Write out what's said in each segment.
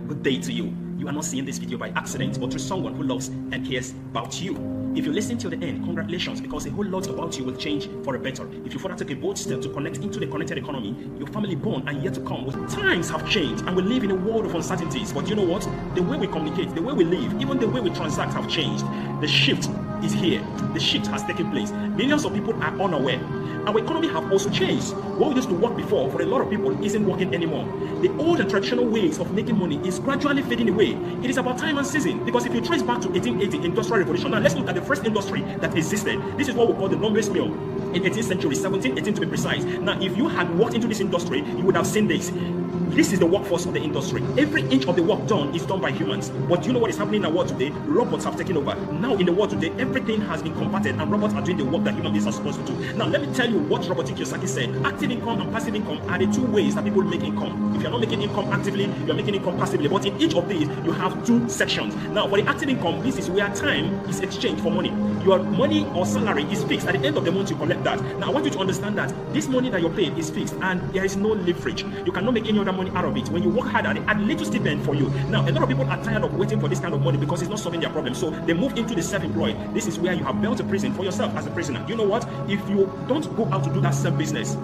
Good day to you. You are not seeing this video by accident, but through someone who loves and cares about you. If you listen till the end, congratulations, because a whole lot about you will change for a better. If you further take a bold step to connect into the connected economy, your family bond and yet to come. Times have changed and we live in a world of uncertainties. But you know what? The way we communicate, the way we live, even the way we transact have changed. The shift is here. The shift has taken place. Millions of people are unaware. Our economy have also changed. What used to work before for a lot of people isn't working anymore. The old and traditional ways of making money is gradually fading away. It is about time and season, because if you trace back to 1880 Industrial Revolution, now let's look at the first industry that existed. This is what we call the longest mill in 18th century, 1718 to be precise. Now, if you had walked into this industry, you would have seen this. This is the workforce of the industry. Every inch of the work done is done by humans. But do you know what is happening in the world today? Robots have taken over. Now in the world today, everything has been converted and robots are doing the work that human beings are supposed to do. Now let me tell you what Robert Kiyosaki said. Active income and passive income are the two ways that people make income. If you're not making income actively, you're making income passively. But in each of these, you have two sections. Now for the active income, this is where time is exchanged for money. Your money or salary is fixed. At the end of the month, you collect that. Now I want you to understand that this money that you're paid is fixed and there is no leverage. You cannot make any other money out of it. When you work hard, they add little stipend for you. Now, a lot of people are tired of waiting for this kind of money because it's not solving their problem. So they move into the self-employed. This is where you have built a prison for yourself as a prisoner. You know what? If you don't go out to do that self-business,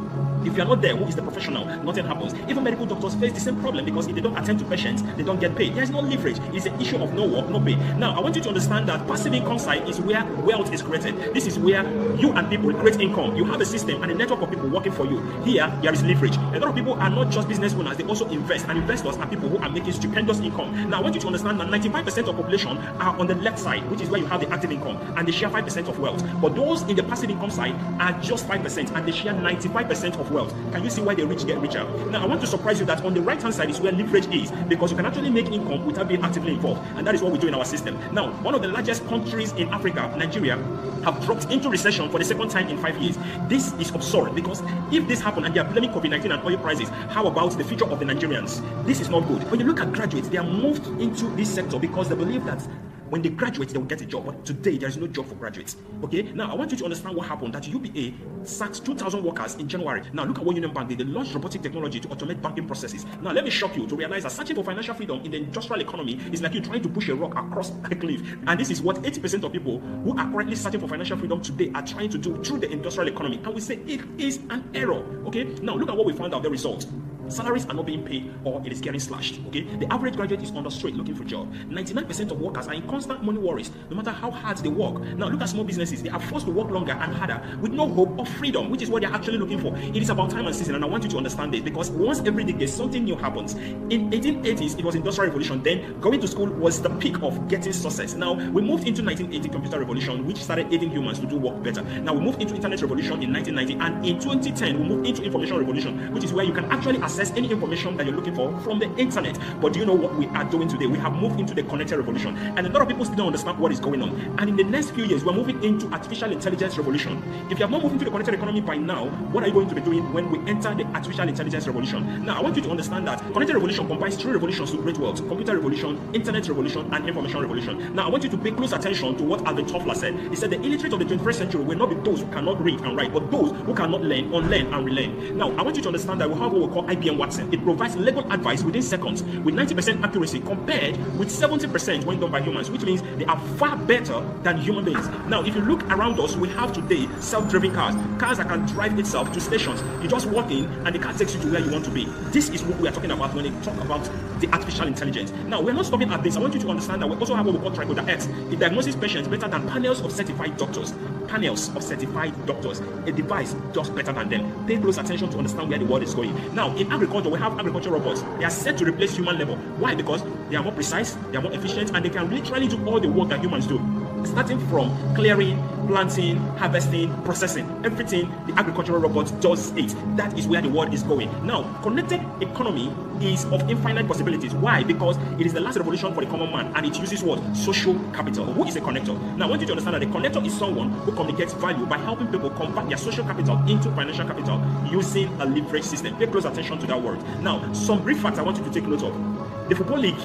if you are not there, who is the professional? Nothing happens. Even medical doctors face the same problem because if they don't attend to patients, they don't get paid. There is no leverage. It's an issue of no work, no pay. Now, I want you to understand that passive income side is where wealth is created. This is where you and people create income. You have a system and a network of people working for you. Here, there is leverage. A lot of people are not just business owners, they also invest. And investors are people who are making stupendous income. Now, I want you to understand that 95% of population are on the left side, which is where you have the active income, and they share 5% of wealth. But those in the passive income side are just 5%, and they share 95% of wealth. Can you see why the rich get richer? Now, I want to surprise you that on the right-hand side is where leverage is, because you can actually make income without being actively involved, and that is what we do in our system. Now, one of the largest countries in Africa, Nigeria, have dropped into recession for the second time in 5 years. This is absurd, because if this happened and they are blaming COVID-19 and oil prices, how about the future of the Nigerians? This is not good. When you look at graduates, they are moved into this sector because they believe that when they graduate, they will get a job. But today, there is no job for graduates. Okay? Now, I want you to understand what happened. That UBA sacked 2,000 workers in January. Now, look at what Union Bank did. They launched robotic technology to automate banking processes. Now, let me shock you to realize that searching for financial freedom in the industrial economy is like you trying to push a rock across a cliff. And this is what 80% of people who are currently searching for financial freedom today are trying to do through the industrial economy. And we say it is an error. Okay? Now, look at what we found out, the result. Salaries are not being paid or it is getting slashed. Okay, the average graduate is on the street looking for a job. 99% of workers are in constant money worries, no matter how hard they work. Now look at small businesses. They are forced to work longer and harder with no hope of freedom, which is what they're actually looking for. It is about time and season, and I want you to understand this, because once every decade something new happens. In 1880s, it was Industrial Revolution. Then going to school was the peak of getting success. Now we moved into 1980 Computer Revolution, which started aiding humans to do work better. Now we moved into Internet Revolution in 1990, and in 2010 we moved into Information Revolution, which is where you can actually access any information that you're looking for from the internet. But do you know what we are doing today? We have moved into the connected revolution, and a lot of people still don't understand what is going on. And in the next few years, we're moving into artificial intelligence revolution. If you have not moved into the connected economy by now, what are you going to be doing when we enter the artificial intelligence revolution? Now, I want you to understand that connected revolution combines three revolutions to create wealth: computer revolution, internet revolution, and information revolution. Now, I want you to pay close attention to what Alvin Toffler said. He said the illiterate of the 21st century will not be those who cannot read and write, but those who cannot learn, unlearn, and relearn. Now, I want you to understand that we have what we call IBM Watson. It provides legal advice within seconds with 90% accuracy compared with 70% when done by humans, which means they are far better than human beings. Now, if you look around us, we have today self-driving cars that can drive itself to stations. You just walk in and the car takes you to where you want to be. This is what we are talking about when we talk about the artificial intelligence. Now, we're not stopping at this. I want you to understand that we also have what we call Tricoder X. It diagnoses patients better than panels of certified doctors. Panels of certified doctors. A device does better than them. Pay close attention to understand where the world is going. Now, in agriculture, we have agriculture robots. They are set to replace human labor. Why? Because they are more precise, they are more efficient, and they can literally do all the work that humans do. Starting from clearing, planting, harvesting, processing, everything the agricultural robot does it. That is where the world is going. Now, connected economy is of infinite possibilities. Why? Because it is the last revolution for the common man, and it uses what? Social capital. Who is a connector? Now, I want you to understand that the connector is someone who communicates value by helping people convert their social capital into financial capital using a leverage system. Pay close attention to that word. Now, some brief facts I want you to take note of. The Football League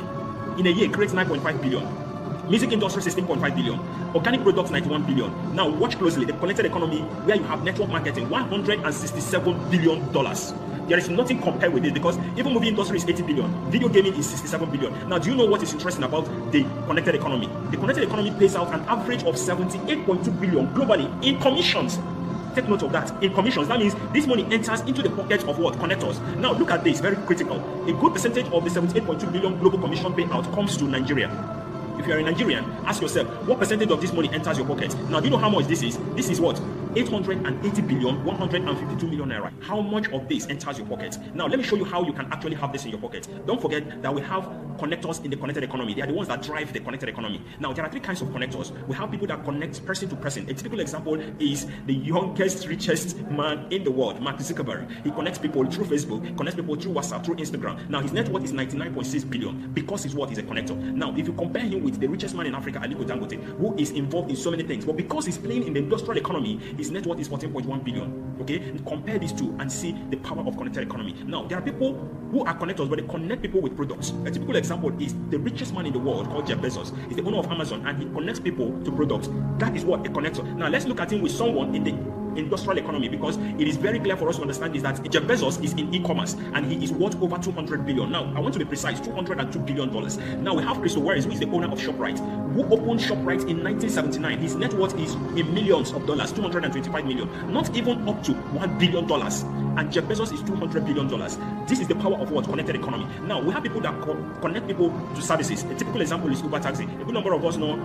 in a year creates 9.5 billion. Music industry 16.5 billion. Organic products 91 billion. Now watch closely the connected economy where you have network marketing $167 billion. There is nothing compared with it, because even movie industry is 80 billion, video gaming is 67 billion. Now, do you know what is interesting about the connected economy? The connected economy pays out an average of 78.2 billion globally in commissions. Take note of that. In commissions, that means this money enters into the pockets of what? Connectors. Now, look at this, very critical. A good percentage of the 78.2 billion global commission payout comes to Nigeria. If you are a Nigerian, ask yourself, what percentage of this money enters your pocket? Now, do you know how much this is? This is what? 880 billion, 152 million naira. How much of this enters your pocket? Now, let me show you how you can actually have this in your pocket. Don't forget that we have connectors in the connected economy. They are the ones that drive the connected economy. Now, there are three kinds of connectors. We have people that connect person to person. A typical example is the youngest, richest man in the world, Mark Zuckerberg. He connects people through Facebook, connects people through WhatsApp, through Instagram. Now, his net worth is 99.6 billion because his what is a connector. Now, if you compare him with the richest man in Africa, Aliko Dangote, who is involved in so many things, but because he's playing in the industrial economy, his net worth is 14.1 billion. Okay, and compare these two and see the power of connected economy. Now, there are people who are connectors, but they connect people with products. A typical example is the richest man in the world, called Jeff Bezos. He's the owner of Amazon, and he connects people to products. That is what a connector. Now, let's look at him with someone in the industrial economy, because it is very clear for us to understand is that Jeff Bezos is in e-commerce and he is worth over 200 billion. Now, I want to be precise, $202 billion. Now, we have Crystal Wares, who is the owner of ShopRite, who opened ShopRite in 1979. His net worth is in millions of dollars, 225 million, not even up to $1 billion. And Jeff Bezos is $200 billion. This is the power of what? Connected economy. Now, we have people that connect people to services. A typical example is Uber Taxi. A good number of us know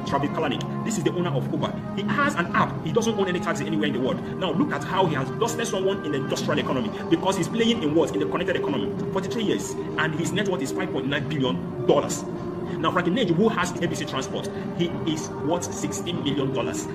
Travis Kalanick. This is the owner of Uber. He has an app. He doesn't own any taxi anywhere in the world. Now, look at how he has dusted someone in the industrial economy, because he's playing in what? In the connected economy. 43 years, and his net worth is $5.9 billion. Now, Frankie Nage, who has ABC Transport, he is worth $16 million.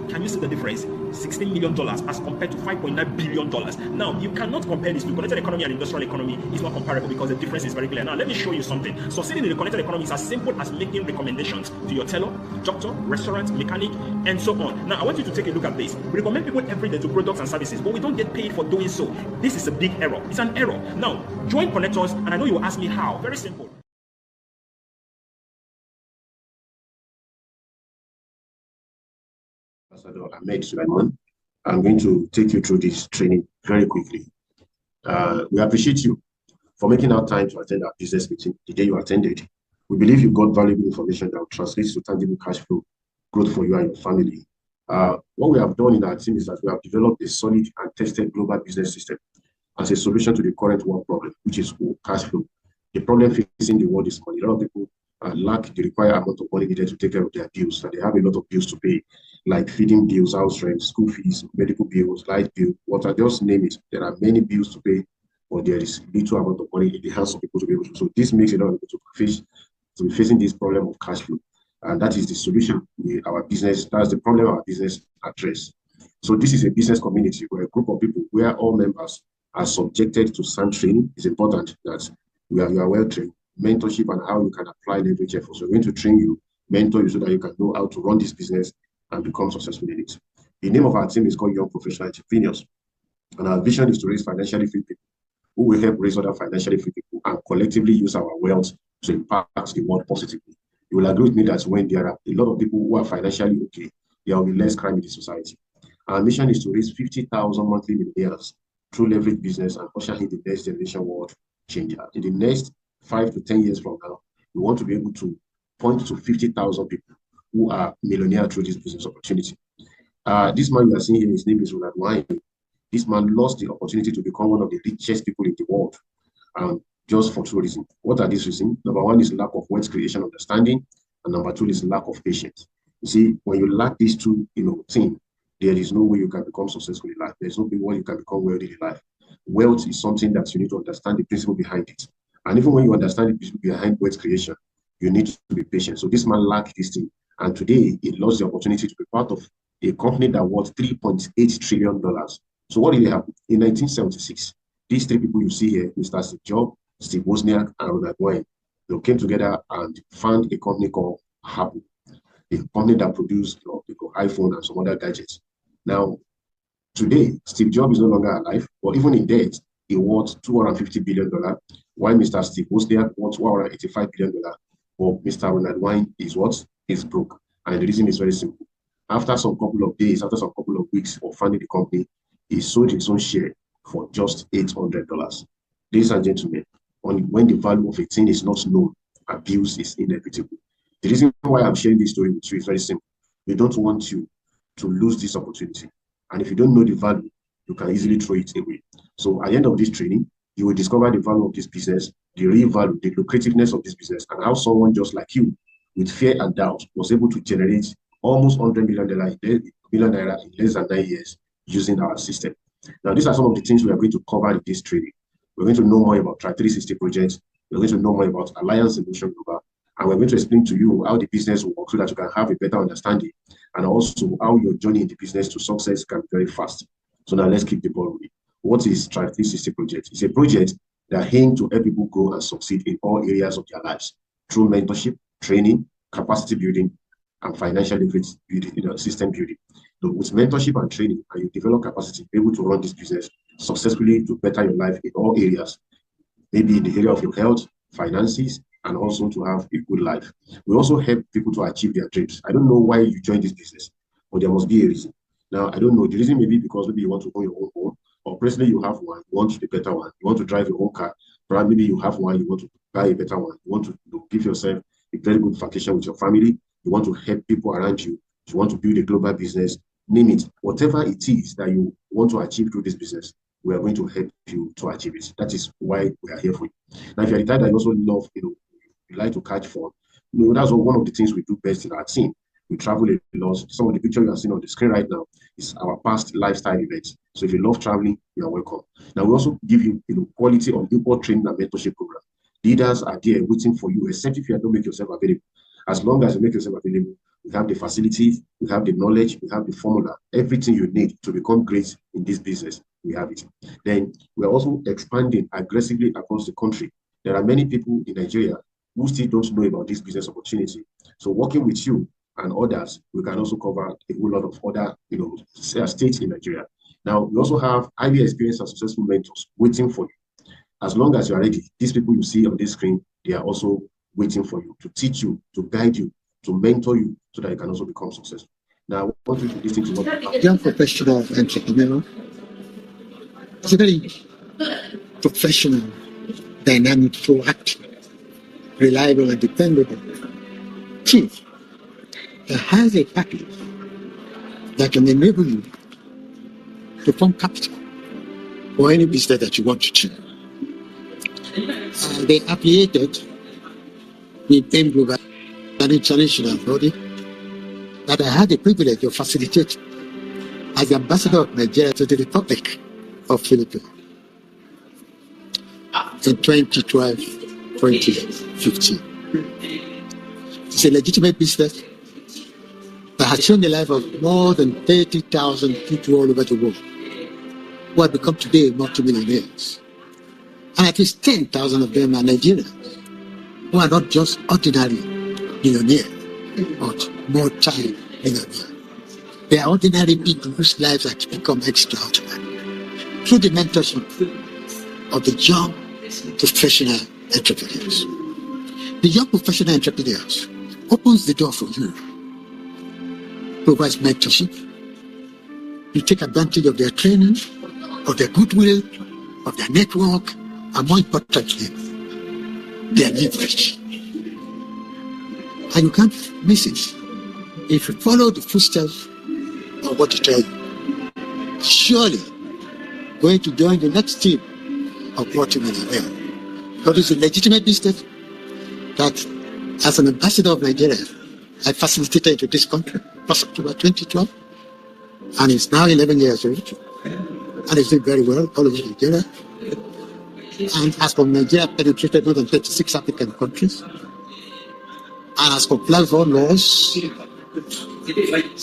Can you see the difference? $16 million as compared to $5.9 billion. Now, you cannot compare these two. Connected economy and industrial economy is not comparable because the difference is very clear. Now, let me show you something. Succeeding in the connected economy is as simple as making recommendations to your tailor, doctor, restaurant, mechanic, and so on. Now, I want you to take a look at this. We recommend people every day to products and services, but we don't get paid for doing so. This is a big error. It's an error. Now, join connectors, and I know you will ask me how. Very simple. Ambassador Ahmed Sulaiman. I'm going to take you through this training very quickly. We appreciate you for making out time to attend our business meeting the day you attended. We believe you got valuable information that will translate to tangible cash flow growth for you and your family. What we have done in our team is that we have developed a solid and tested global business system as a solution to the current world problem, which is cash flow. The problem facing the world is money. A lot of people lack the required amount of money needed to take care of their bills, and they have a lot of bills to pay, like feeding bills, house rent, school fees, medical bills, light bill, water, just name it. There are many bills to pay, but there is little amount of money in the hands of people to be able to. So this makes a lot of people to be facing this problem of cash flow, and that is the solution our business. That's the problem our business address. So this is a business community where a group of people where all members are subjected to some training. It's important that you are well trained. Mentorship and how you can apply leverage efforts. So we're going to train you, mentor you so that you can know how to run this business and become successful in it. The name of our team is called Young Professional Entrepreneurs. And our vision is to raise financially free people who will help raise other financially free people and collectively use our wealth to impact the world positively. You will agree with me that when there are a lot of people who are financially okay, there will be less crime in the society. Our mission is to raise 50,000 monthly millionaires through leverage business and usher in the next generation world changer. In the next 5 to 10 years from now, we want to be able to point to 50,000 people who are millionaire through this business opportunity. This man you are seeing here, his name is Ronald Wine. This man lost the opportunity to become one of the richest people in the world just for two reasons. What are these reasons? Number one is lack of wealth creation understanding, and number two is lack of patience. You see, when you lack these two, things, there is no way you can become successful in life. There's no way you can become wealthy in life. Wealth is something that you need to understand the principle behind it. And even when you understand the principle behind wealth creation, you need to be patient. So this man lacked this thing. And today, he lost the opportunity to be part of a company that worth $3.8 trillion. So what really happened? In 1976, these three people you see here, Mr. Steve Jobs, Steve Wozniak, and Ronald Wayne, they came together and found a company called Apple, a company that produced iPhone and some other gadgets. Now, today, Steve Jobs is no longer alive, but even in death, he worth $250 billion, while Mr. Steve Wozniak worth $185 billion. But Mr. Ronald Wayne is what? Is broke. And the reason is very simple. After some couple of days, after some couple of weeks of funding the company, he sold his own share for just $800. Ladies and gentlemen, when the value of a thing is not known, abuse is inevitable. The reason why I'm sharing this story with you is very simple. We don't want you to lose this opportunity. And if you don't know the value, you can easily throw it away. So at the end of this training, you will discover the value of this business, the real value, the lucrativeness of this business, and how someone just like you, with fear and doubt, was able to generate almost $100 million in less than 9 years using our system. Now, these are some of the things we are going to cover in this training. We're going to know more about Track 360 projects. We're going to know more about Alliance Emotion Global. And we're going to explain to you how the business will work so that you can have a better understanding, and also how your journey in the business to success can be very fast. So now let's keep the ball rolling. What is Track 360 project? It's a project that aims to help people grow and succeed in all areas of their lives through mentorship, training, capacity building, and financial literacy building, system building. So with mentorship and training, and you develop capacity to be able to run this business successfully to better your life in all areas, maybe in the area of your health, finances, and also to have a good life. We also help people to achieve their dreams. I don't know why you joined this business, but there must be a reason. Now, I don't know. The reason may be because maybe you want to own your own home, or presently you have one, you want a better one, you want to drive your own car, perhaps maybe you have one, you want to buy a better one, you want to give yourself a very good vacation with your family, you want to help people around you, you want to build a global business, name it. Whatever it is that you want to achieve through this business, we are going to help you to achieve it. That is why we are here for you. Now, if you're the type that you also love, you like to catch fun, that's one of the things we do best in our team. We travel a lot. Some of the pictures you are seeing on the screen right now is our past lifestyle events. So if you love traveling, you are welcome. Now, we also give you, quality on import training and mentorship program. Leaders are there waiting for you, except if you don't make yourself available. As long as you make yourself available, we have the facilities, we have the knowledge, we have the formula, everything you need to become great in this business, we have it. Then we're also expanding aggressively across the country. There are many people in Nigeria who still don't know about this business opportunity. So working with you and others, we can also cover a whole lot of other, states in Nigeria. Now, we also have highly experienced and successful mentors waiting for you. As long as you are ready, these people you see on this screen, they are also waiting for you to teach you, to guide you, to mentor you, so that you can also become successful. Now, I want you to listen to what young professional entrepreneur. It's a very professional, dynamic, proactive, reliable, and dependable chief that has a package that can enable you to form capital for any business that you want to choose. They affiliated with M Global, an international body that I had the privilege of facilitating as the ambassador of Nigeria to the Republic of Philippines in 2012, 2015. It's a legitimate business that has shown the life of more than 30,000 people all over the world who have become today multimillionaires. And at least 10,000 of them are Nigerians who are not just ordinary millionaires, but multi-millionaires. They are ordinary people whose lives have become extraordinary through the mentorship of the young professional entrepreneurs. The young professional entrepreneurs opens the door for you, provides mentorship. You take advantage of their training, of their goodwill, of their network, and more importantly, their leverage. And you can't miss it. If you follow the footsteps of what they tell you, surely going to join the next team of multi-millionaire. Because it's a legitimate business that, as an ambassador of Nigeria, I facilitated into this country, 1st October 2012, and it's now 11 years old, and it's doing very well all over Nigeria. And as for Nigeria, penetrated more than 36 African countries, and has complied with all laws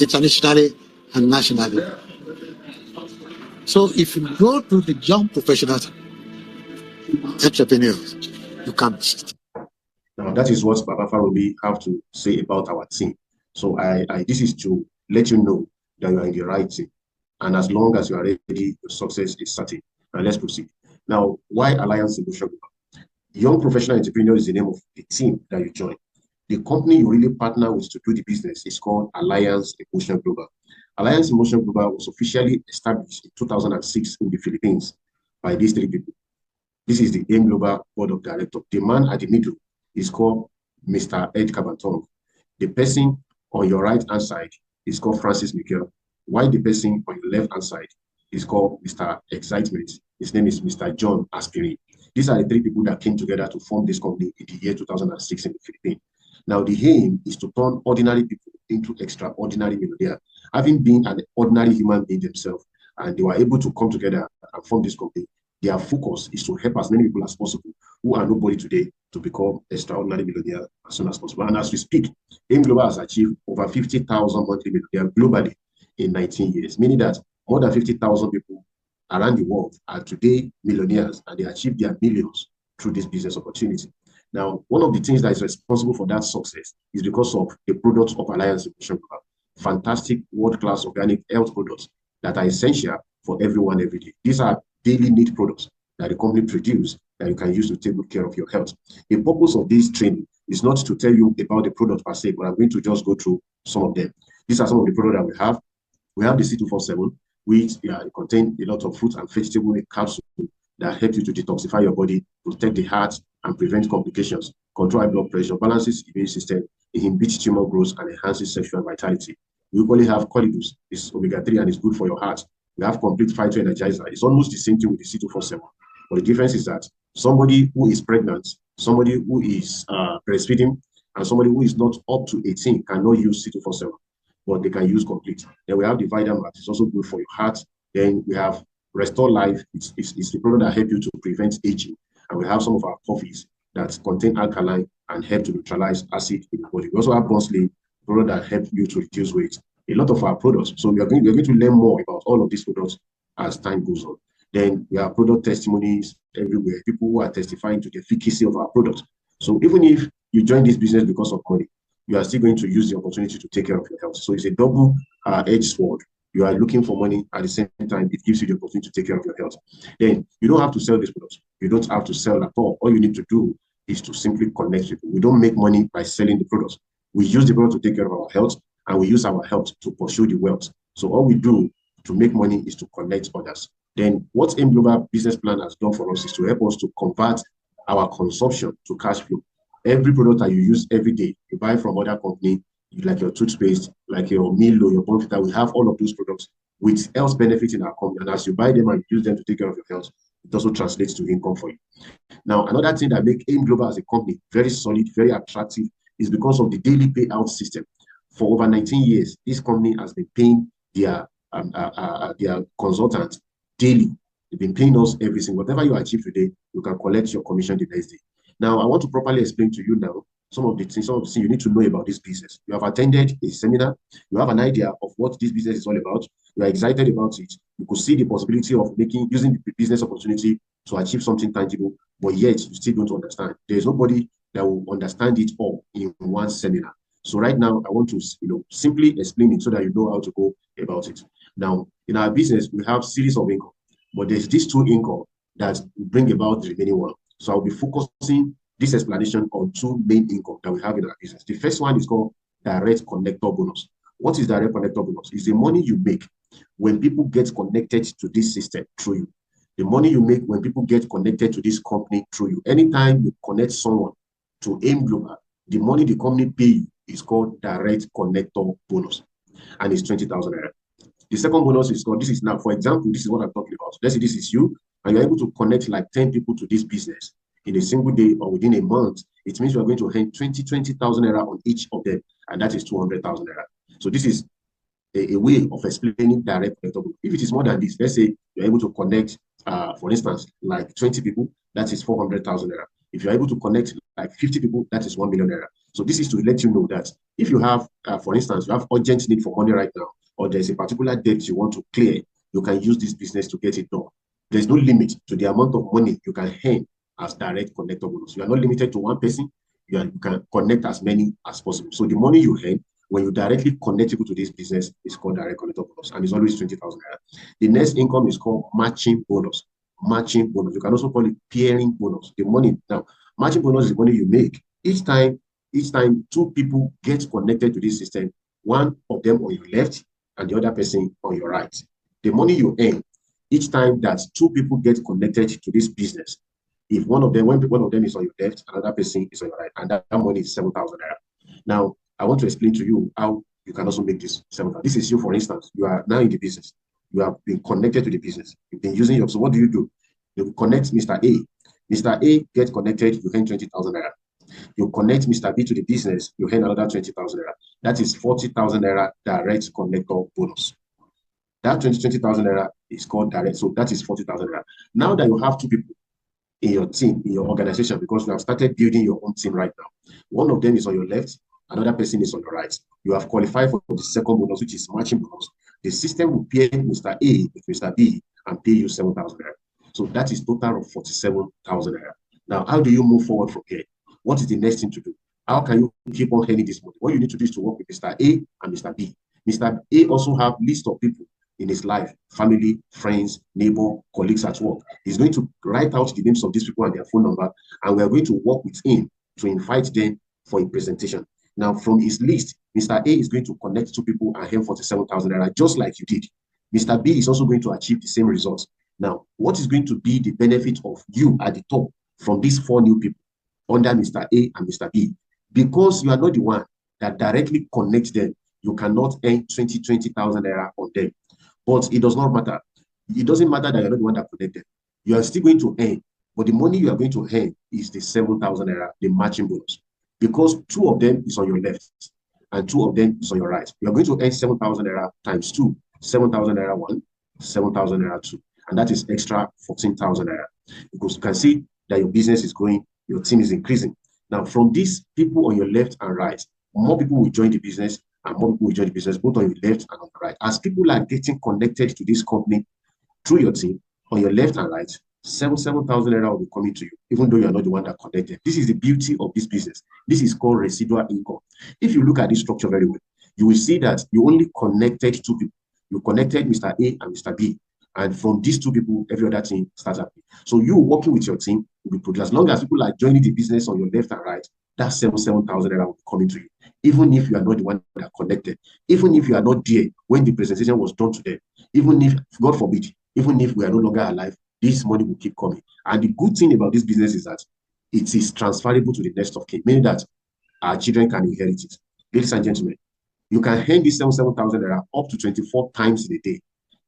internationally and nationally. So if you go to the young professional entrepreneurs, you can't miss it. Now, that is what Baba Farobi have to say about our team. So this is to let you know that you are in the right team. And as long as you are ready, your success is certain. Now, let's proceed. Now, why Alliance Emotion Global? Young Professional Entrepreneur is the name of the team that you join. The company you really partner with to do the business is called Alliance Emotion Global. Alliance Emotion Global was officially established in 2006 in the Philippines by these three people. This is the AIM Global Board of Directors. The man at the middle is called Mr. Ed Kabantong. The person on your right-hand side is called Francis Mikel, while the person on your left-hand side is called Mr. Excitement. His name is Mr. John Aspirin. These are the three people that came together to form this company in the year 2006 in the Philippines. Now, the aim is to turn ordinary people into extraordinary millionaires. Having been an ordinary human being themselves, and they were able to come together and form this company, their focus is to help as many people as possible who are nobody today to become extraordinary millionaires as soon as possible. And as we speak, AIM Global has achieved over 50,000 monthly millionaires globally in 19 years, meaning that more than 50,000 people around the world are today millionaires, and they achieve their millions through this business opportunity. Now, one of the things that is responsible for that success is because of the products of Alliance Evolution Global. Fantastic world-class organic health products that are essential for everyone every day. These are daily need products that the company produces that you can use to take good care of your health. The purpose of this training is not to tell you about the product per se, but I'm going to just go through some of them. These are some of the products that we have. We have the C247, which contain a lot of fruit and vegetable capsules that help you to detoxify your body, protect the heart, and prevent complications, control high blood pressure, balances the immune system, inhibits tumor growth, and enhances sexual vitality. We equally have Colidus. It's omega-3 and it's good for your heart. We have complete phyto energizer. It's almost the same thing with the C247. But the difference is that somebody who is pregnant, somebody who is breastfeeding, and somebody who is not up to 18 cannot use C247, but they can use complete. Then we have the Vitamat. It's also good for your heart. Then we have Restore Life. It's the product that helps you to prevent aging. And we have some of our coffees that contain alkaline and help to neutralize acid in the body. We also have Bonsly, product that help you to reduce weight. A lot of our products. So we're going to learn more about all of these products as time goes on. Then we have product testimonies everywhere. People who are testifying to the efficacy of our products. So even if you join this business because of money, you are still going to use the opportunity to take care of your health. So it's a double-edged sword. You are looking for money, at the same time, it gives you the opportunity to take care of your health. Then you don't have to sell these products. You don't have to sell at all. All you need to do is to simply connect people. We don't make money by selling the products. We use the product to take care of our health, and we use our health to pursue the wealth. So all we do to make money is to connect others. Then what AIM Global Business Plan has done for us is to help us to convert our consumption to cash flow. Every product that you use every day, you buy from other company, like your toothpaste, like your Milo, your Bonfita, we have all of those products with health benefits in our company. And as you buy them and use them to take care of your health, it also translates to income for you. Now, another thing that makes AIM Global as a company very solid, very attractive, is because of the daily payout system. For over 19 years, this company has been paying their consultants daily. They've been paying us every single. Whatever you achieve today, you can collect your commission the next day. Now, I want to properly explain to you now some of the things you need to know about this business. You have attended a seminar, you have an idea of what this business is all about, you are excited about it, you could see the possibility of using the business opportunity to achieve something tangible, but yet you still don't understand. There is nobody that will understand it all in one seminar. So right now, I want to simply explain it so that you know how to go about it. Now, in our business, we have series of income, but there's these two income that bring about the remaining one. So I'll be focusing this explanation on two main income that we have in our business. The first one is called direct connector bonus. What is direct connector bonus? It's the money you make when people get connected to this system through you. The money you make when people get connected to this company through you. Anytime you connect someone to AIM Global, the money the company pay you is called direct connector bonus, and it's 20,000 naira. The second bonus is called, this is now, for example, this is what I'm talking about. Let's say this is you, and you're able to connect like 10 people to this business in a single day or within a month. It means you are going to earn 20,000 naira on each of them, and that is 200,000 naira. So this is a way of explaining direct connector bonus. If it is more than this, let's say you're able to connect, for instance, like 20 people, that is 400,000 naira. If you're able to connect like 50 people, that is 1 million naira. So this is to let you know that if you have, for instance, you have urgent need for money right now, or there's a particular debt you want to clear, you can use this business to get it done. There's no limit to the amount of money you can earn as direct connector bonus. You are not limited to one person. You can connect as many as possible. So the money you earn when you directly connect people to this business is called direct connector bonus, and it's always 20,000 naira. The next income is called matching bonus. Matching bonus. You can also call it pairing bonus. The money now, matching bonus is the money you make each time two people get connected to this system, one of them on your left and the other person on your right. The money you earn each time that two people get connected to this business If one of them, when one of them is on your left, another person is on your right, and that money is 7,000 naira. Now, I want to explain to you how you can also make this 7,000. This is you, for instance. You are now in the business. You have been connected to the business. You've been using your. So what do? You connect Mr. A. Mr. A gets connected. You earn 20,000 naira. You connect Mr. B to the business. You earn another 20,000 naira. That is 40,000 naira direct connector bonus. That 20,000 naira is called direct. So that is 40,000 naira. Now that you have two people in your team, in your organization, because you have started building your own team right now. One of them is on your left, another person is on your right. You have qualified for the second bonus, which is matching bonus. The system will pay Mr. A with Mr. B and pay you 7,000 naira. So that is total of 47,000 naira. Now, how do you move forward from here? What is the next thing to do? How can you keep on earning this money? What you need to do is to work with Mr. A and Mr. B. Mr. A also have list of people in his life, family, friends, neighbor, colleagues at work. He's going to write out the names of these people and their phone number, and we're going to work with him to invite them for a presentation. Now, from his list, Mr. A is going to connect two people and earn 47,000 naira, just like you did. Mr. B is also going to achieve the same results. Now, what is going to be the benefit of you at the top from these four new people under Mr. A and Mr. B? Because you are not the one that directly connects them, you cannot earn 20,000 naira on them. But it does not matter. It doesn't matter that you're not the one that connected. You are still going to earn, but the money you are going to earn is the 7,000 naira, the matching bonus. Because two of them is on your left and two of them is on your right. You are going to earn 7,000 naira times two, 7,000 naira one, 7,000 naira two. And that is extra 14,000 naira. Because you can see that your business is growing, your team is increasing. Now, from these people on your left and right, more people will join the business, and more people will join the business, both on your left and on the right. As people are getting connected to this company through your team, on your left and right, 7,000 naira will be coming to you, even though you are not the one that connected. This is the beauty of this business. This is called residual income. If you look at this structure very well, you will see that you only connected two people. You connected Mr. A and Mr. B. And from these two people, every other team starts happening. So you working with your team will be produced. As long as people are joining the business on your left and right, that 7,000 naira will be coming to you. Even if you are not the one that connected, even if you are not there when the presentation was done to them, even if, God forbid, even if we are no longer alive, this money will keep coming. And the good thing about this business is that it is transferable to the next of kin, meaning that our children can inherit it. Ladies and gentlemen, you can earn this 7,000 naira up to 24 times in a day.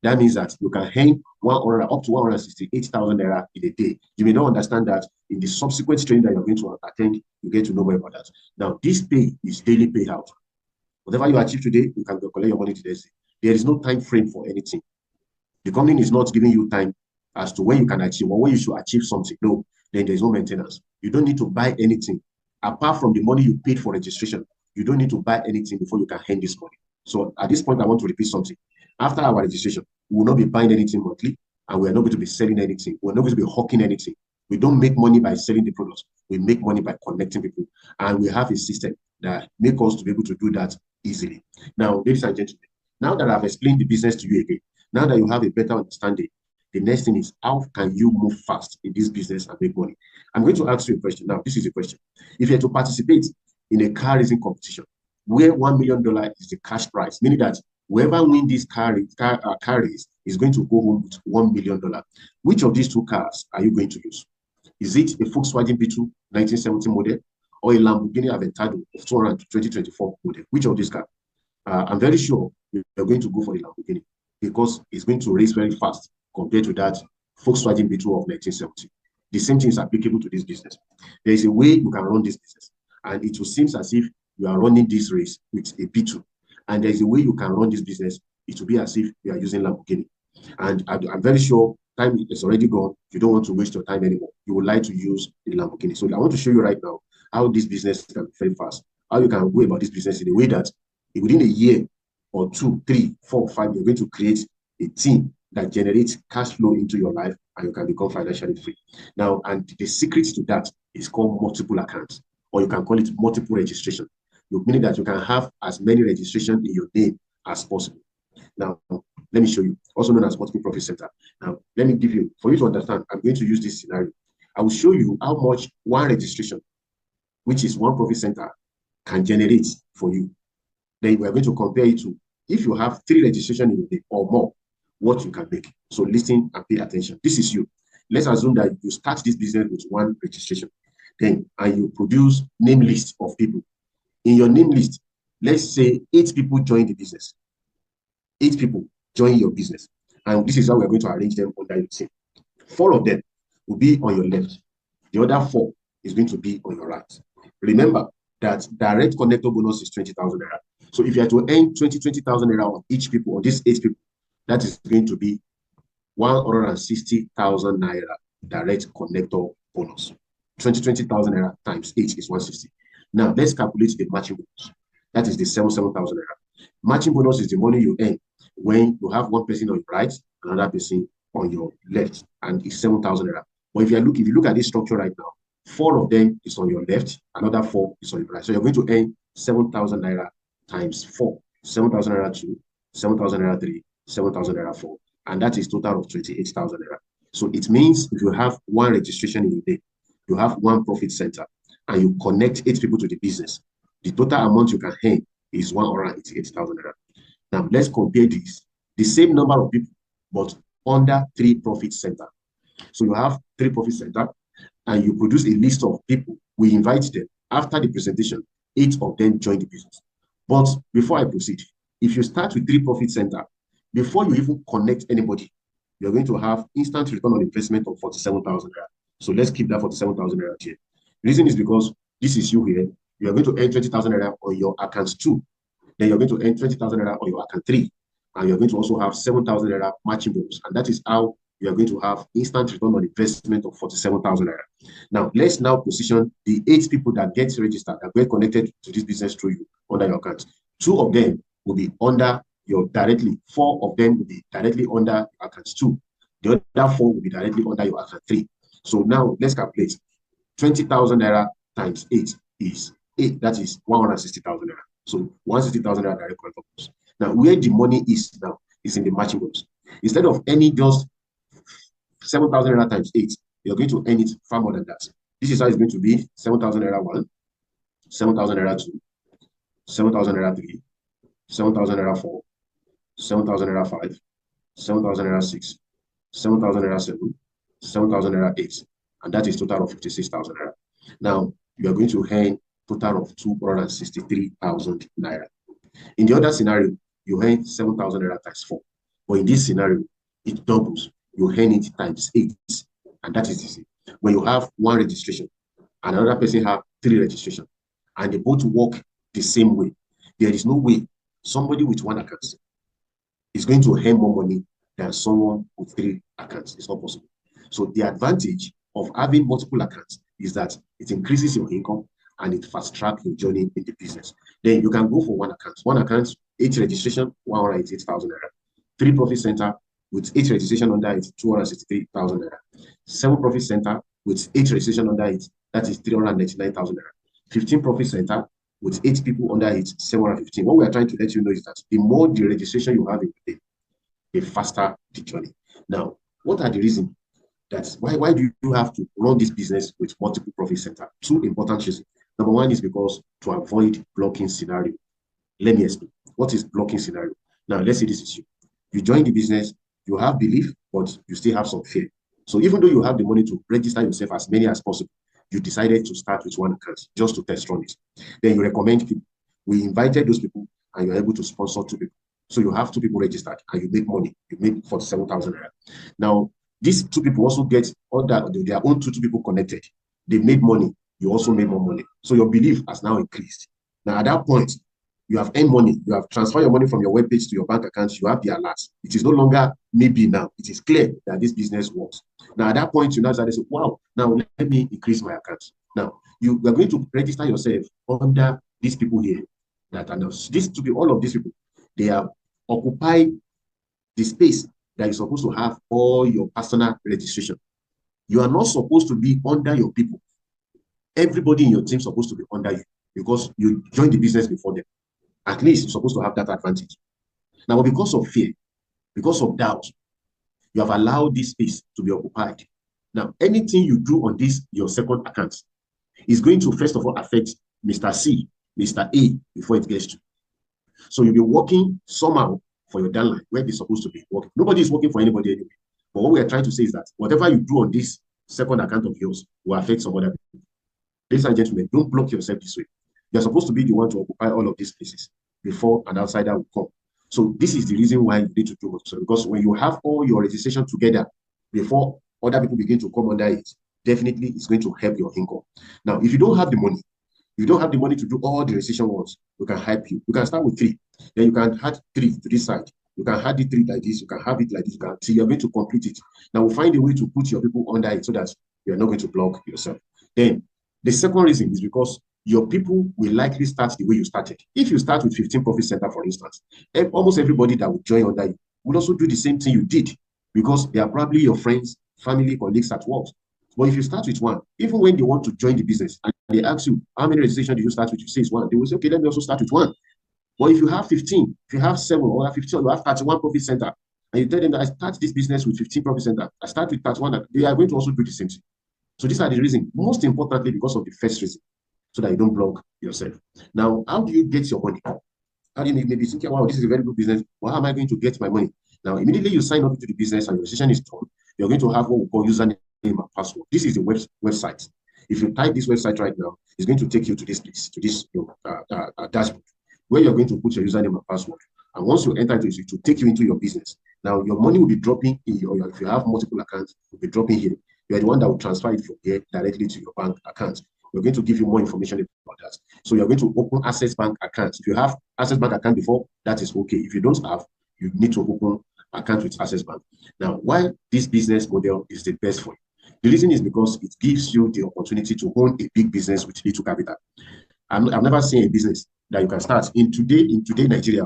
That means that you can earn up to 168,000 naira in a day. You may not understand that. In the subsequent training that you're going to attend, you get to know more about that. Now, this pay is daily payout. Whatever you achieve today, you can collect your money today. There is no time frame for anything. The company is not giving you time as to when you can achieve or when you should achieve something. No, then there's no maintenance. You don't need to buy anything. Apart from the money you paid for registration, you don't need to buy anything before you can earn this money. So at this point, I want to repeat something. After our registration, we will not be buying anything monthly, and we are not going to be selling anything. We're not going to be hawking anything. We don't make money by selling the products. We make money by connecting people. And we have a system that makes us to be able to do that easily. Now, ladies and gentlemen, now that I've explained the business to you again, now that you have a better understanding, the next thing is, how can you move fast in this business and make money? I'm going to ask you a question. Now, this is a question. If you are to participate in a car racing competition, where $1 million is the cash prize, meaning that whoever wins this car race is going to go home with $1 million. Which of these two cars are you going to use? Is it a Volkswagen Beetle 1970 model or a Lamborghini Aventador of 2024 model? Which of these cars? I'm very sure you're going to go for the Lamborghini because it's going to race very fast compared to that Volkswagen Beetle of 1970. The same thing is applicable to this business. There is a way you can run this business, and it will seem as if you are running this race with a Beetle. And there is a way you can run this business. It will be as if you are using Lamborghini. And I'm very sure time is already gone. You don't want to waste your time anymore. You would like to use the Lamborghini. So I want to show you right now how this business can be very fast. How you can go about this business in a way that within a year or 2, 3, 4, 5, you're going to create a team that generates cash flow into your life and you can become financially free. Now, and the secret to that is called multiple accounts, or you can call it multiple registration. Meaning that you can have as many registrations in your name as possible. Now, let me show you, also known as multiple profit center. Now, let me give you, for you to understand, I'm going to use this scenario. I will show you how much one registration, which is one profit center, can generate for you. Then we are going to compare it to, if you have 3 registrations in your name or more, what you can make. So listen and pay attention. This is you. let's assume that you start this business with one registration, then and you produce name list of people. In your name list, let's say 8 people join the business. 8 people join your business. And this is how we're going to arrange them under your team. 4 of them will be on your left. The other 4 is going to be on your right. Remember that direct connector bonus is 20,000 naira. So if you are to earn 20,000 naira on each people, on these 8 people, that is going to be 160,000 naira direct connector bonus. 20,000 naira times 8 is 160. Now let's calculate the matching bonus. That is the 7,000 naira. Matching bonus is the money you earn when you have one person on your right, another person on your left, and it's 7,000 naira. But if you look at this structure right now, 4 of them is on your left, another 4 is on your right. So you're going to earn 7,000 naira times 4. 7,000 naira 2, 7,000 naira 3, 7,000 naira 4. And that is total of 28,000 naira. So it means if you have one registration in a day, you have one profit center, and you connect 8 people to the business, the total amount you can earn is 188,000 naira. Now let's compare this. The same number of people, but under 3 profit center. So you have 3 profit center, and you produce a list of people. We invite them. After the presentation, 8 of them join the business. But before I proceed, if you start with 3 profit center, before you even connect anybody, you're going to have instant return on investment of 47,000 naira. So let's keep that 47,000 naira here. The reason is because this is you here. You are going to earn 20,000 naira on your account 2. Then you're going to earn 20,000 naira on your account 3. And you're going to also have 7,000 naira matching bonus. And that is how you are going to have instant return on investment of 47,000 naira. Now, let's now position the 8 people that get registered, that get connected to this business through you under your account. 2 of them will be under your directly. 4 of them will be directly under account 2. The other 4 will be directly under your account 3. So now let's calculate. 20,000 naira times 8 is 8. That is 160,000 naira. So 160,000 naira direct connector bonus. Now, where the money is now is in the matching bonus. Instead of any just 7,000 naira times 8, you're going to earn it far more than that. This is how it's going to be: 7,000 naira 1, 7,000 naira 2, 7,000 naira 3, 7,000 naira 4, 7,000 naira 5, 7,000 naira 6, 7,000 naira 7, 7,000 naira 8, and that is total of 56,000 naira. Now you are going to earn total of 263,000 naira. In the other scenario, you earn 7,000 naira times 4, but in this scenario, it doubles. You earn it times 8, and that is easy. When you have one registration and another person have 3 registration, and they both work the same way, there is no way somebody with 1 account is going to earn more money than someone with 3 accounts. It's not possible. So the advantage of having multiple accounts is that it increases your income and it fast tracks your journey in the business. Then you can go for 1 account. 1 account, 8 registration, 188,000 naira. 3 profit center with 8 registration under it, 263,000 naira. 7 profit center with 8 registration under it, that is 399,000 naira. 15 profit center with 8 people under it, 715. What we are trying to let you know is that the more the registration you have in the day, the faster the journey. Now, what are the reasons? That's why do you have to run this business with multiple profit center? 2 important reasons. Number 1 is because to avoid blocking scenario. Let me explain. What is blocking scenario? Now, let's say this is you. You join the business, you have belief, but you still have some fear. So even though you have the money to register yourself as many as possible, you decided to start with 1 account just to test run it. Then you recommend people. We invited those people, and you're able to sponsor 2 people. So you have 2 people registered, and you make money. You make 47,000 naira. Now, these 2 people also get their own 2 people connected. They made money. You also made more money. So your belief has now increased. Now, at that point, you have earned money. You have transferred your money from your webpage to your bank account. You have the alert. It is no longer maybe now. It is clear that this business works. Now, at that point, you now say, wow, now let me increase my account. Now, you are going to register yourself under these people here. That are now, all of these people, they have occupied the space that you're supposed to have all your personal registration. You are not supposed to be under your people. Everybody in your team is supposed to be under you because you joined the business before them. At least you're supposed to have that advantage. Now, because of fear, because of doubt, you have allowed this space to be occupied. Now, anything you do on this, your second account, is going to first of all affect Mr. C, Mr. A before it gets to. So you'll be working somehow for your downline where they're supposed to be working. Nobody is working for anybody anyway. But what we are trying to say is that whatever you do on this second account of yours will affect some other people. Ladies and gentlemen, don't block yourself this way. You're supposed to be the one to occupy all of these places before an outsider will come. So this is the reason why you need to do so, because when you have all your registration together before other people begin to come under it, definitely it's going to help your income. Now, if you don't have the money, you don't have the money to do all the registration ones, we can help you. You can start with 3. Then you can add 3 to this side. You can add the 3 like this. You can have it like this. You can see you're going to complete it. Now we'll find a way to put your people under it so that you're not going to block yourself. Then the second reason is because your people will likely start the way you started. If you start with 15 profit center, for instance, almost everybody that will join under you will also do the same thing you did, because they are probably your friends, family, colleagues at work. But if you start with 1, even when they want to join the business and they ask you, how many registrations did you start with? You say it's 1. They will say, okay, let me also start with 1. But if you have 15, if you have 7 or 15, you have 31 profit center, and you tell them that I start this business with 15 profit center, I start with 31, they are going to also do the same thing. So these are the reasons, most importantly, because of the first reason, so that you don't block yourself. Now, how do you get your money? How do you maybe think, wow, this is a very good business. Well, how am I going to get my money? Now, immediately you sign up into the business and your registration is done, you're going to have what we call username and password. This is the website. If you type this website right now, it's going to take you to this place, to this dashboard, where you're going to put your username and password. And once you enter it will take you into your business. Now, your money will be dropping in your, if you have multiple accounts, it will be dropping here. You're the one that will transfer it from here directly to your bank account. We're going to give you more information about that. So you're going to open Access Bank account. If you have Access Bank account before, that is okay. If you don't have, you need to open account with Access Bank. Now, why this business model is the best for you? The reason is because it gives you the opportunity to own a big business with little capital. I've never seen a business that you can start in today Nigeria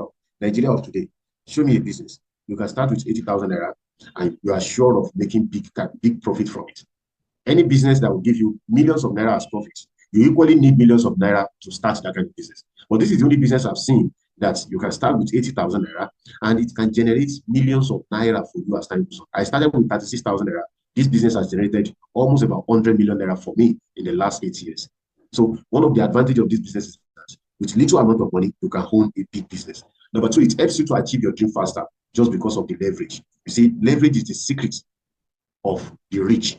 of today. Show me a business. You can start with 80,000 naira and you are sure of making big profit from it. Any business that will give you millions of naira as profits, you equally need millions of naira to start that kind of business. But this is the only business I've seen that you can start with 80,000 naira and it can generate millions of naira for you as time goes on. I started with 36,000 naira. This business has generated almost about 100 million naira for me in the last 8 years. So one of the advantages of this business is that with little amount of money, you can own a big business. Number 2, it helps you to achieve your dream faster just because of the leverage. You see, leverage is the secret of the rich.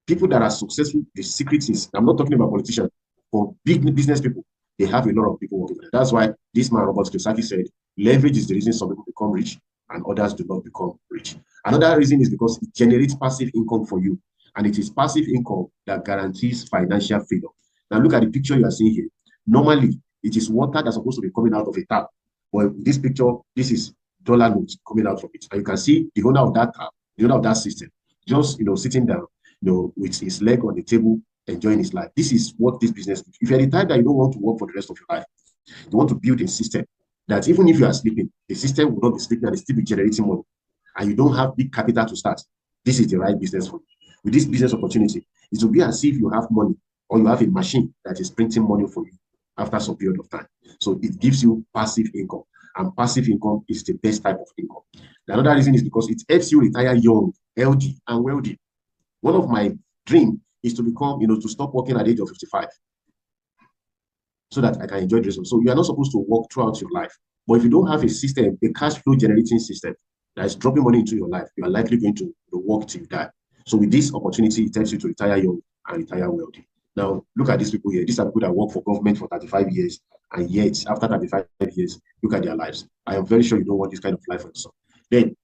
People that are successful, the secret is, I'm not talking about politicians, but big business people, they have a lot of people working with them. That's why this man, Robert Kiyosaki, said, leverage is the reason some people become rich and others do not become rich. Another reason is because it generates passive income for you. And it is passive income that guarantees financial freedom. Now look at the picture you are seeing here. Normally, it is water that's supposed to be coming out of a tap. But in this picture, this is dollar notes coming out from it. And you can see the owner of that tap, the owner of that system, just sitting down, with his leg on the table, enjoying his life. This is what this business is. If you're the type that you don't want to work for the rest of your life, you want to build a system that even if you are sleeping, the system will not be sleeping and still be generating money, and you don't have big capital to start, this is the right business for you. With this business opportunity, it will be as if you have money or you have a machine that is printing money for you after some period of time. So it gives you passive income, and passive income is the best type of income. Another reason is because it helps you retire young, healthy, and wealthy. One of my dreams is to become, to stop working at the age of 55 so that I can enjoy the result. So you are not supposed to work throughout your life. But if you don't have a system, a cash flow generating system that is dropping money into your life, you are likely going to work till you die. So with this opportunity, it helps you to retire young and retire wealthy. Now, look at these people here. These are people that work for government for 35 years, and yet, after 35 years, look at their lives. I am very sure you don't want this kind of life for yourself. Then,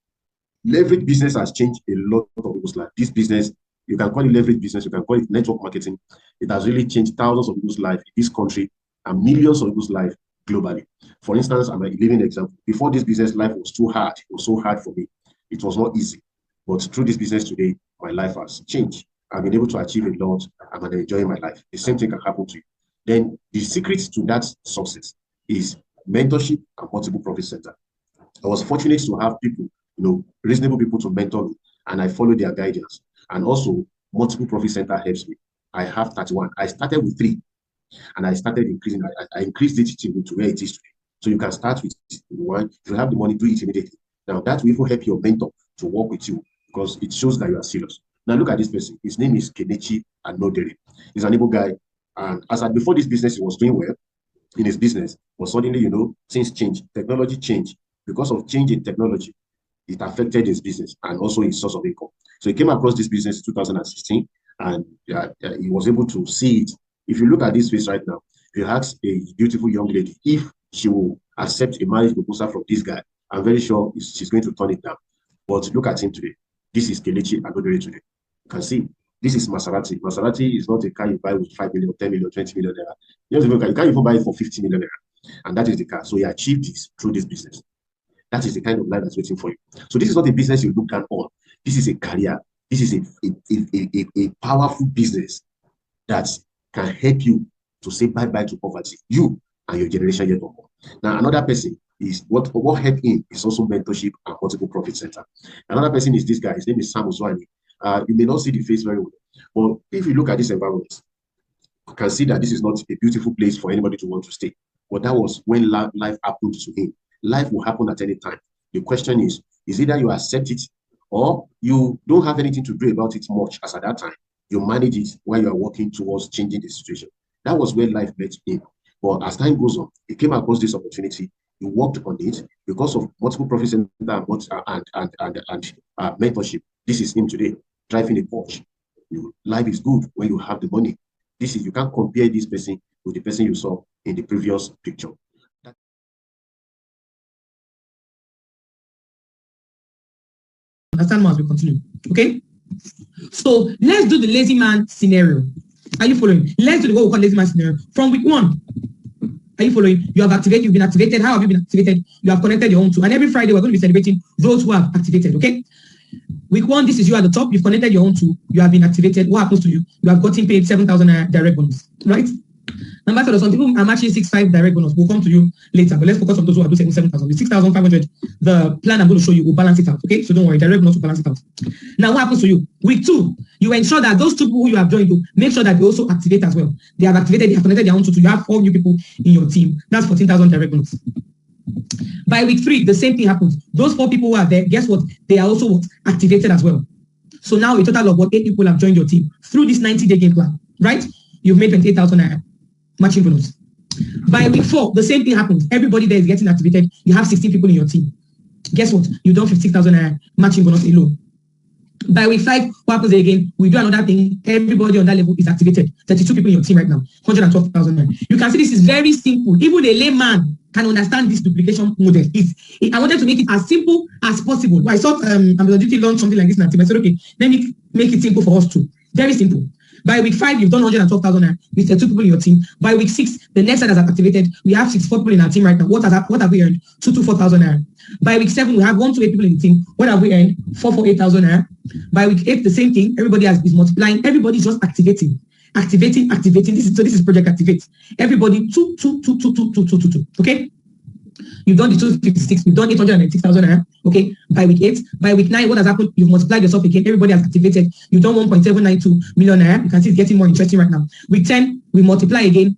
leverage business has changed a lot of people's life. This business, you can call it leverage business, you can call it network marketing. It has really changed thousands of people's life in this country and millions of people's life globally. For instance, I'm a living example. Before this business, life was too hard. It was so hard for me. It was not easy. But through this business today, my life has changed. I've been able to achieve a lot. I'm enjoying my life. The same thing can happen to you. Then the secret to that success is mentorship and multiple profit center. I was fortunate to have people, reasonable people to mentor me, and I follow their guidance. And also, multiple profit center helps me. I have 31. I started with 3, and I started increasing. I increased it to where it is today. So you can start with 1. If you have the money, do it immediately. Now, that will even help your mentor to work with you because it shows that you are serious. Now, look at this person. His name is Kenichi Anodere. He's an able guy. And before this business, he was doing well in his business. But suddenly, things change. Technology changed. Because of change in technology, it affected his business and also his source of income. So he came across this business in 2016, and he was able to see it. If you look at this face right now, if you ask a beautiful young lady if she will accept a marriage proposal from this guy, I'm very sure she's going to turn it down. But look at him today. This is Kelechi Agodore today. You can see this is Maserati. Maserati is not a car you buy with 5 million, 10 million, 20 million naira. You can't even buy it for 50 million naira. And that is the car. So he achieved this through this business. That is the kind of life that's waiting for you. So this is not a business you look down on. This is a career. This is a powerful business that can help you to say bye-bye to poverty. You and your generation yet to come. Now, another person is what helped him is also mentorship and multiple profit center. Another person is this guy. His name is Sam Oswani. You may not see the face very well, but if you look at this environment, you can see that this is not a beautiful place for anybody to want to stay. But that was when life happened to him. Life will happen at any time. The question is either you accept it or you don't have anything to do about it much, as at that time you manage it while you are working towards changing the situation. That was where life met him. But as time goes on, he came across this opportunity. He worked on it because of multiple profit center and mentorship. This is him today, driving a Porsche. Life is good when you have the money. You can't compare this person with the person you saw in the previous picture. Understand more as we continue. Okay? So let's do the lazy man scenario. Are you following? Let's do the what we call lazy man scenario from week 1. Are you following? You have activated, you've been activated. How have you been activated? You have connected your own to. And every Friday, we're going to be celebrating those who have activated. Okay? Week 1, this is you at the top. You've connected your own to. You have been activated. What happens to you? You have gotten paid 7,000 direct bonus. Right? Number 2, some people are matching 6,500 direct bonus. We'll come to you later, but let's focus on those who are doing 7,000. With 6,500, the plan I'm going to show you will balance it out. Okay, so don't worry, direct bonus will balance it out. Now, what happens to you? Week 2, you ensure that those 2 people who you have joined, you make sure that they also activate as well. They have activated, they have connected their own to. You have 4 new people in your team. That's 14,000 direct bonus. By week 3, the same thing happens. Those 4 people who are there, guess what? They are also activated as well. So now a total of 8 people have joined your team through this 90-day game plan, right? You've made 28,000 matching bonus. By week 4, the same thing happens. Everybody there is getting activated. You have 16 people in your team. Guess what? You've done 15,000 matching bonus alone. By week 5, what happens again? We do another thing. Everybody on that level is activated. 32 people in your team right now. 112,000. You can see this is very simple. Even a layman can understand this duplication model. I wanted to make it as simple as possible. I thought Ambassador launched something like this in our team. I said, okay, let me make it simple for us too. Very simple. By week 5, you've done 112,000 with 2 people in your team. By week 6, the next side has activated. We have 64 people in our team right now. What have we earned? 224,000. By week 7, we have 128 people in the team. What have we earned? 448,000. By week 8, the same thing. Everybody is multiplying. Everybody is just activating. Activating. This is Project Activate. Everybody 2. Okay? You've done the 256. You've done 896,000. Okay. By week 8, by week 9, what has happened? You've multiplied yourself again. Everybody has activated. You've done 1.792 million naira. You can see it's getting more interesting right now. Week 10, we multiply again.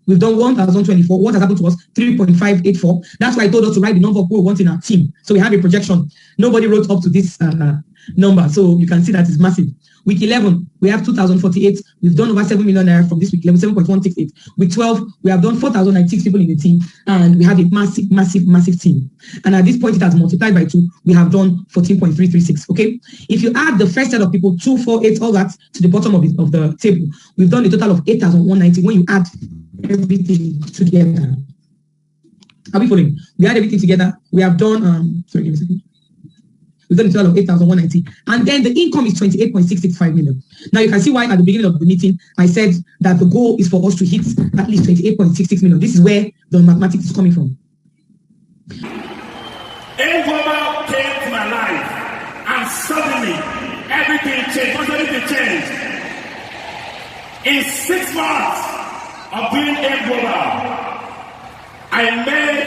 We've done 1,024. What has happened to us? 3.584. That's why I told us to write the number of people we want in our team. So we have a projection. Nobody wrote up to this number. So you can see that it's massive. Week 11, we have 2,048. We've done over 7 million naira from this week 11, 7.168. Week 12, we have done 4,096 people in the team, and we have a massive team. And at this point, it has multiplied by 2. We have done 14.336. Okay. If you add the first set of people, 2, 4, 8, all that to the bottom of the table, we've done a total of 8,190 when you add everything together. Are we following? We add everything together. We have done, sorry, give me a second. We've done a total of 8,190. And then the income is 28.665 million. Now you can see why at the beginning of the meeting, I said that the goal is for us to hit at least 28.66 million. This is where the mathematics is coming from. Global came to my life, and suddenly everything changed. What's everything changed? In 6 months of doing Global, I made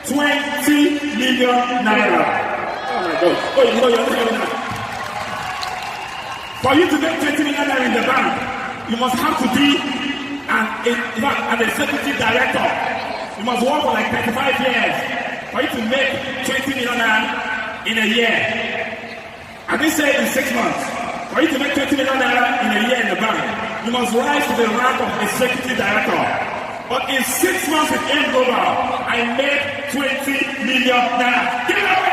20 million naira. Oh, you know you're not. For you to get 20 million naira in the bank, you must have to be an executive director. You must work for like 35 years for you to make 20 million naira in a year. I didn't say in 6 months. For you to make 20 million naira in a year in the bank, you must rise to the rank of executive director. But in 6 months with Global, I made 20 million naira. Give it up!